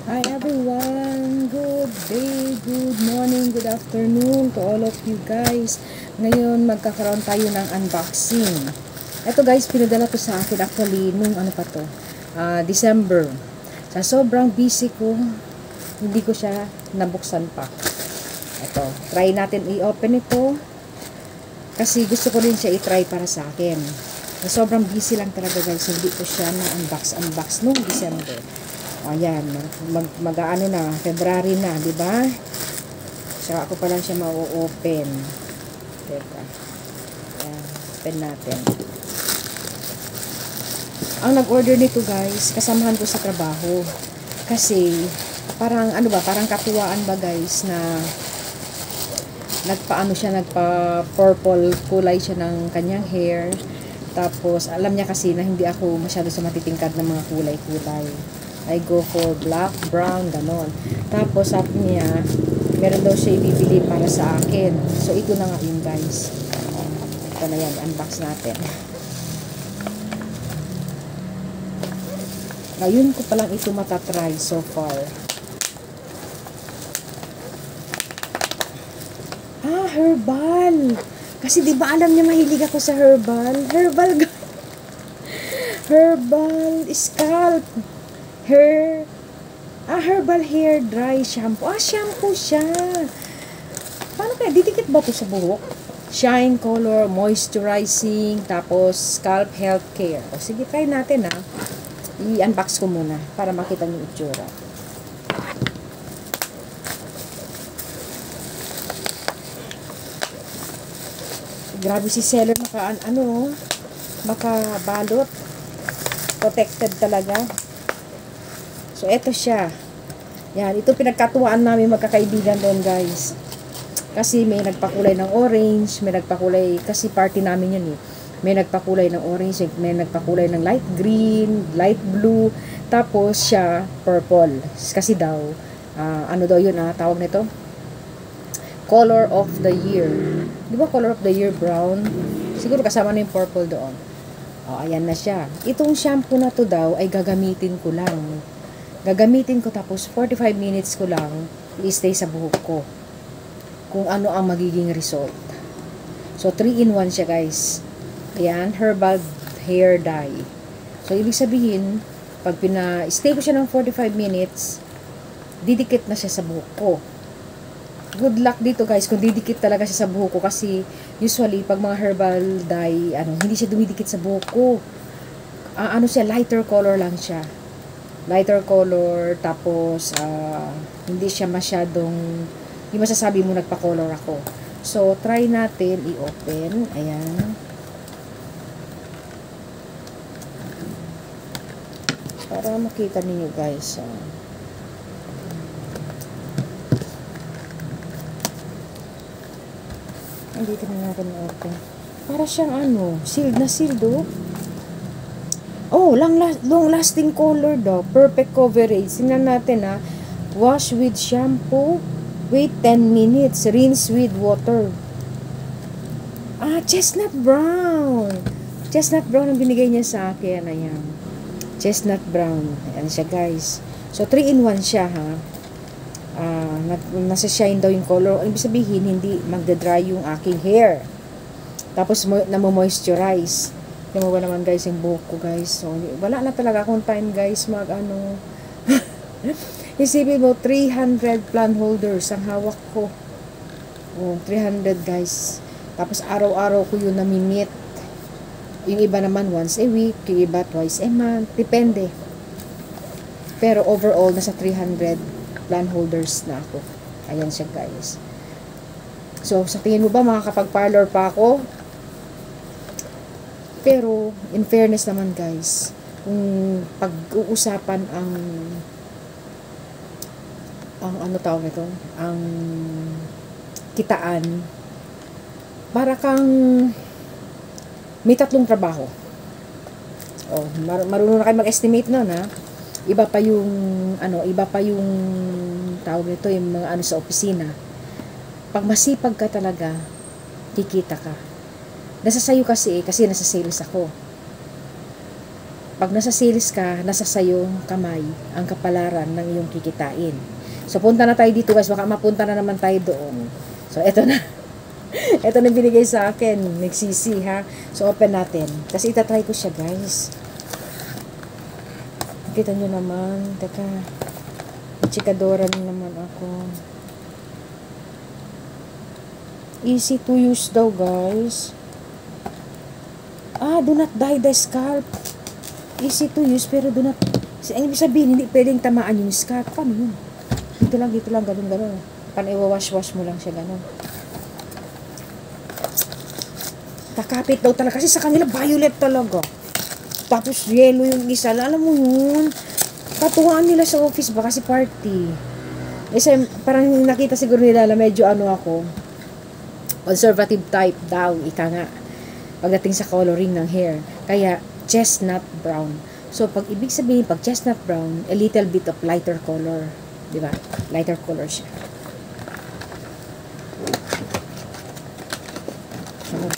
Hi everyone! Good day, good morning, good afternoon to all of you guys. Ngayon magkakaroon tayo ng unboxing. Ito guys, pinadala to sa akin actually nung ano pa to, December. Sa sobrang busy ko, hindi ko siya nabuksan pa. Ito, try natin i-open ito. Kasi gusto ko rin siya i-try para sa akin. Sobrang busy lang talaga guys, hindi ko siya na-unbox nung December. Ayan, mag-ano na, February na, di ba? Saka ako pa lang siya ma-open. Teka. Ayan, open natin. Ang nag-order nito guys, kasamahan ko sa trabaho. Kasi, parang, ano ba, parang katuwaan ba guys, na nagpa-ano siya, nagpa-purple kulay siya ng kanyang hair. Tapos, alam niya kasi na hindi ako masyado sa matitingkad ng mga kulay-kulay. I go for black, brown, ganon. Tapos, sabi niya, meron daw siya ibibili para sa akin. So, ito na nga yun, guys. Ito na yan, unbox natin. Ngayon ko palang ito matatry so far. Herbal! Kasi di ba alam niya mahilig ako sa herbal? Herbal, herbal scalp. Herbal hair dry shampoo. Shampoo siya. Paano kaya? Didikit ba ito sa buhok? Shine color, moisturizing, tapos scalp health care. O sige, try natin I-unbox ko muna para makita niyo itsura. Grabe si seller, makabalot. Protected talaga. So, eto siya. Yan, ito pinagkatuwaan namin magkakaibigan doon, guys. Kasi may nagpakulay ng orange, may nagpakulay, kasi party namin yun May nagpakulay ng orange, may nagpakulay ng light green, light blue, tapos siya, purple. Kasi daw, ano daw yun, tawag nito? Color of the year. Di ba color of the year brown? Siguro kasama na yung purple doon. Ayan na siya. Itong shampoo na to daw ay gagamitin ko lang. Gagamitin ko tapos 45 minutes ko lang i-stay sa buhok ko. Kung ano ang magiging result. So, 3-in-1 siya guys. Ayan, herbal hair dye. So, ibig sabihin, pag stay ko siya ng 45 minutes, didikit na siya sa buhok ko. Good luck dito guys kung didikit talaga siya sa buhok ko kasi usually, pag mga herbal dye, hindi siya dumidikit sa buhok ko. Siya, lighter color lang siya. Lighter color, tapos hindi siya masyadong, hindi masasabi mo nagpa-color ako. So, try natin i-open. Ayan. Para makita ninyo guys. Dito na natin i-open. Para siyang sealed na sealed long lasting color daw. Perfect coverage. Tingnan natin Wash with shampoo. Wait 10 minutes. Rinse with water. Chestnut brown. Chestnut brown ang binigay niya sa akin. Ayan. Chestnut brown. Ayan siya guys. So 3-in-1 siya nasa shine daw yung color. Ibig sabihin, hindi magda-dry yung aking hair. Tapos namo-moisturize. Tingnan mo ba naman guys yung buhok ko guys. So, wala na talaga akong time guys isipin mo 300 plant holders ang hawak ko. 300 guys. Tapos araw-araw ko yun nami-meet. Yung iba naman once a week, yung iba twice a month. Depende. Pero overall nasa 300 plant holders na ako. Ayan siya guys. So sa tingin mo ba makakapag-parlor pa ako? Pero, in fairness naman guys, kung pag-uusapan ang tawag ito, ang kitaan, para kang may 3 trabaho. Marunong na kayo mag-estimate nun Iba pa yung tawag nito, yung mga sa opisina. Pag masipag ka talaga, kikita ka. Nasa sayo kasi nasa sales ako. pag nasa sales ka, nasa sayong kamay ang kapalaran ng iyong kikitain. So, punta na tayo dito guys. Baka mapunta na naman tayo doon. So, eto na. Eto na binigay sa akin. Nagsisi ha. So, open natin. Kasi itatry ko siya guys. Kita nyo naman. Teka. Chikadora naman ako. Easy to use daw guys. Do not dye the scalp. Easy to use pero do not. Ang ibig sabihin, hindi pwedeng tamaan yung scalp. Paano yun? Dito lang, ganun. Paano i-wash mo lang siya, ganun. Kakapit daw talaga. Kasi sa kanila, violet talaga. Tapos, yellow yung isa. Alam mo yun? Katuwaan nila sa office ba? Kasi party. Kasi parang nakita siguro nila na medyo ako, conservative type daw. Ika nga. Pagdating sa coloring ng hair. Kaya, chestnut brown. So, pag ibig sabihin, pag chestnut brown, a little bit of lighter color. Diba? Lighter color siya.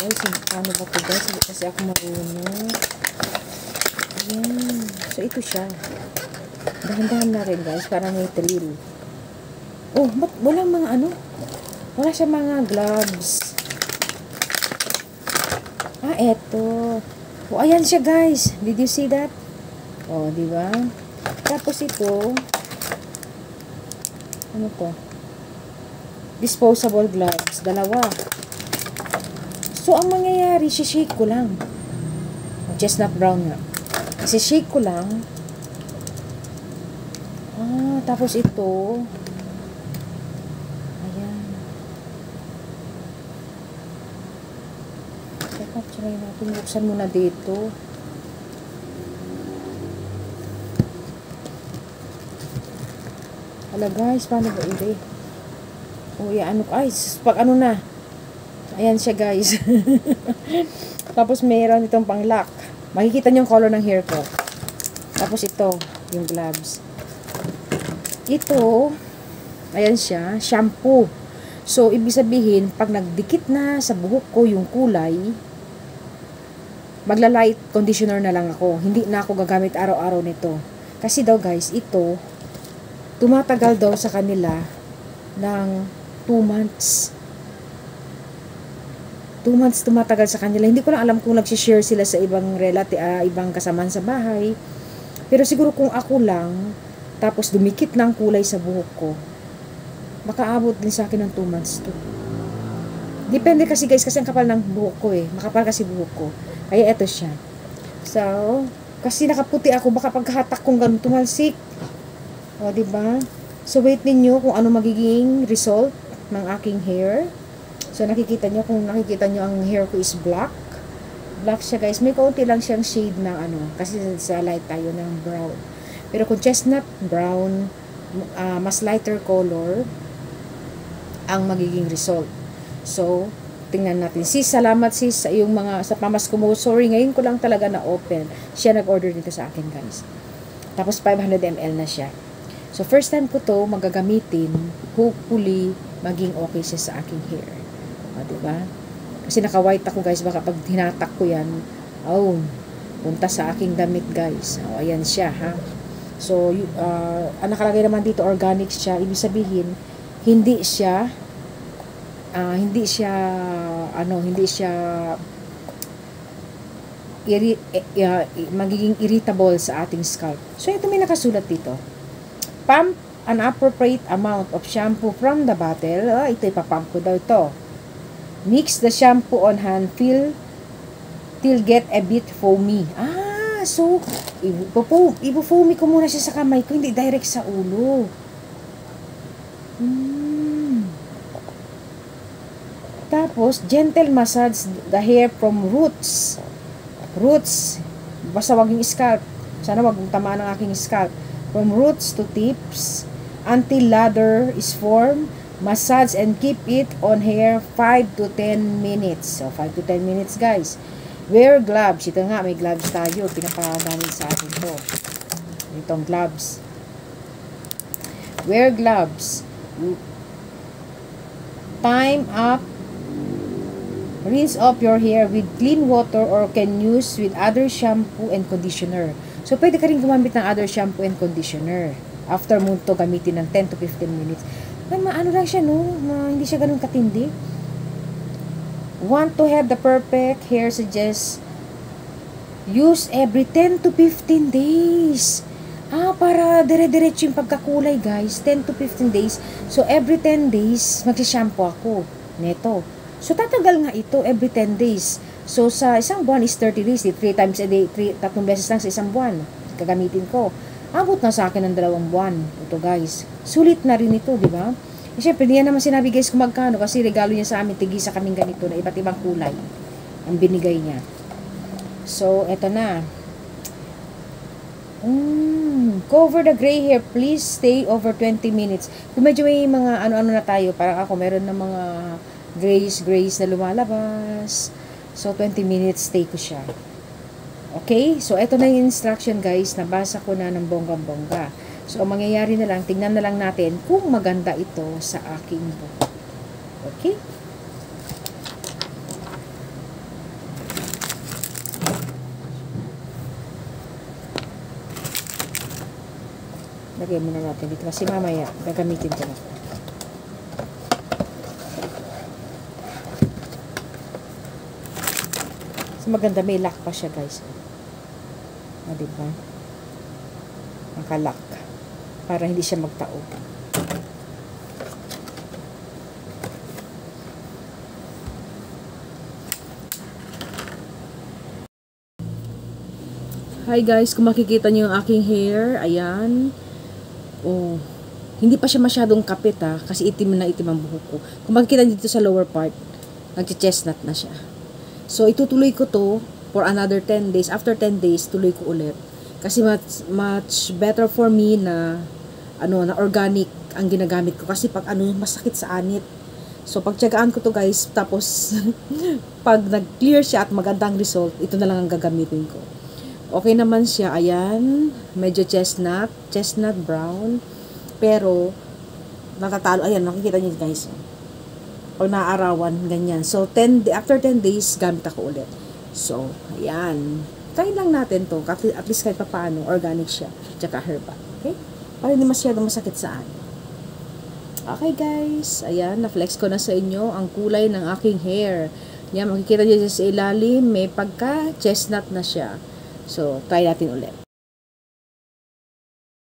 Guys, ano ba ito guys? Kasi ako marunong. Ayan. So, ito siya. Dahan-dahan na rin guys. Para may thrill. Oh, ba't walang mga wala siya mga gloves. Eto. Oh, ayan siya guys. Did you see that? Oh, di ba? Tapos ito, ano to? Disposable gloves. Dalawa. So, ang mangyayari, shake ko lang. Chestnut brown nga. Shake ko lang. Tapos ito, try natin. Buksan muna dito. Hala guys, paano ba ito? Pag na. Ayan siya guys. Tapos mayroon itong pang lock. Makikita niyo yung color ng hair ko. Tapos ito, yung gloves. Ito, ayan siya, shampoo. So, ibig sabihin, pag nagdikit na sa buhok ko yung kulay, magla-light conditioner na lang ako. Hindi na ako gagamit araw-araw nito. Kasi daw guys, ito, tumatagal daw sa kanila ng 2 months. 2 months tumatagal sa kanila. Hindi ko lang alam kung nag-share sila sa ibang ibang kasamaan sa bahay. Pero siguro kung ako lang, tapos dumikit ng kulay sa buhok ko, baka abot din sa akin ng 2 months to. Depende kasi guys, kasi ang kapal ng buhok ko eh. Makapal kasi buhok ko. Kaya eto siya. So, kasi nakaputi ako, baka pagkahatak kong ganun tumalsik. O, diba? So, wait ninyo kung ano magiging result ng aking hair. So, nakikita nyo, kung nakikita nyo ang hair ko is black. Black siya guys. May kaunti lang siyang shade ng kasi sa light tayo ng brown. Pero kung chestnut brown, mas lighter color ang magiging result. So, tingnan natin. Sis, salamat sis sa iyong sa pamasko mo. Sorry, ngayon ko lang talaga na-open. Siya nag-order dito sa akin guys. Tapos 500 ml na siya. So, first time ko to magagamitin. Hopefully, maging okay siya sa aking hair. Diba? Kasi naka-white ako guys. Baka pag hinatak ko yan, punta sa aking damit guys. Ayan siya ha. So, nakalagay naman dito organic siya. Ibig sabihin, hindi siya magiging irritable sa ating scalp. So, ito may nakasulat dito. Pump an appropriate amount of shampoo from the bottle. Ito ipapump ko daw ito. Mix the shampoo on hand till get a bit foamy. So, ipo-foamy ko muna siya sa kamay ko, hindi direct sa ulo. Tapos, gentle massage the hair from roots. Basta wag yung scalp. Sana wag tamaan ng aking scalp. From roots to tips, until lather is formed. Massage and keep it on hair 5 to 10 minutes. So, 5 to 10 minutes, guys. Wear gloves. Ito nga, may gloves tayo. Pinapagamit sa atin to. Itong gloves. Wear gloves. Time up. Rinse off your hair with clean water or can use with other shampoo and conditioner. So, pwede ka rin gumamit ng other shampoo and conditioner. After mo to gamitin ng 10 to 15 minutes. Ano lang siya, no? Hindi siya ganun katindi. Want to have the perfect hair, suggest use every 10 to 15 days. Para dire-diretso yung pagkakulay, guys. 10 to 15 days. So, every 10 days, magsishampoo ako. Neto. So, tatagal nga ito every 10 days. So, sa isang buwan is 30 days. 3 times a day, 3 beses lang sa isang buwan. Gagamitin ko. Abot na sa akin ng 2 buwan. Ito, guys. Sulit na rin ito, di ba? Siyempre, hindi naman sinabi, guys, kung magkano. Kasi regalo niya sa amin, tigisa kaming ganito na iba't ibang kulay. Ang binigay niya. So, eto na. Cover the gray hair. Please stay over 20 minutes. Kung medyo may mga ano-ano na tayo, parang ako, meron na mga grays na lumalabas. So, 20 minutes, stay ko siya. Okay? So, eto na yung instruction, guys. Nabasa ko na ng bonggang-bongga. So, ang mangyayari na lang, tingnan na lang natin kung maganda ito sa aking buhok. Okay? Lagay muna natin dito kasi mamaya gagamitin ko na. So, maganda, may lock pa siya, guys. Diba? Naka-lock. Para hindi siya magtaob. Hi guys, kung makikita niyo yung aking hair, ayan. Oh, hindi pa siya masyadong kapit kasi itim na itim ang buhok ko. Kung makikita dito sa lower part, nagche-chestnut na siya. So, itutuloy ko to for another 10 days. After 10 days, tuloy ko ulit. Kasi much better for me na na organic ang ginagamit ko. Kasi pag masakit sa anit. So, pagtiyagaan ko to guys, tapos pag nag-clear siya at magandang result, ito na lang ang gagamitin ko. Okay naman siya, ayan. Medyo chestnut brown. Pero, natatalo. Ayan, nakikita niyo guys. Pag naaarawan, ganyan. So, after 10 days, gamit ako ulit. So, ayan. Try lang natin to. At least kahit pa paano, organic siya. Tsaka herbal. Okay? Para hindi masyadong masakit sa akin. Okay guys. Ayan, na-flex ko na sa inyo ang kulay ng aking hair. Yan, makikita niyo sa ilalim. May pagka-chestnut na siya. So, try natin ulit.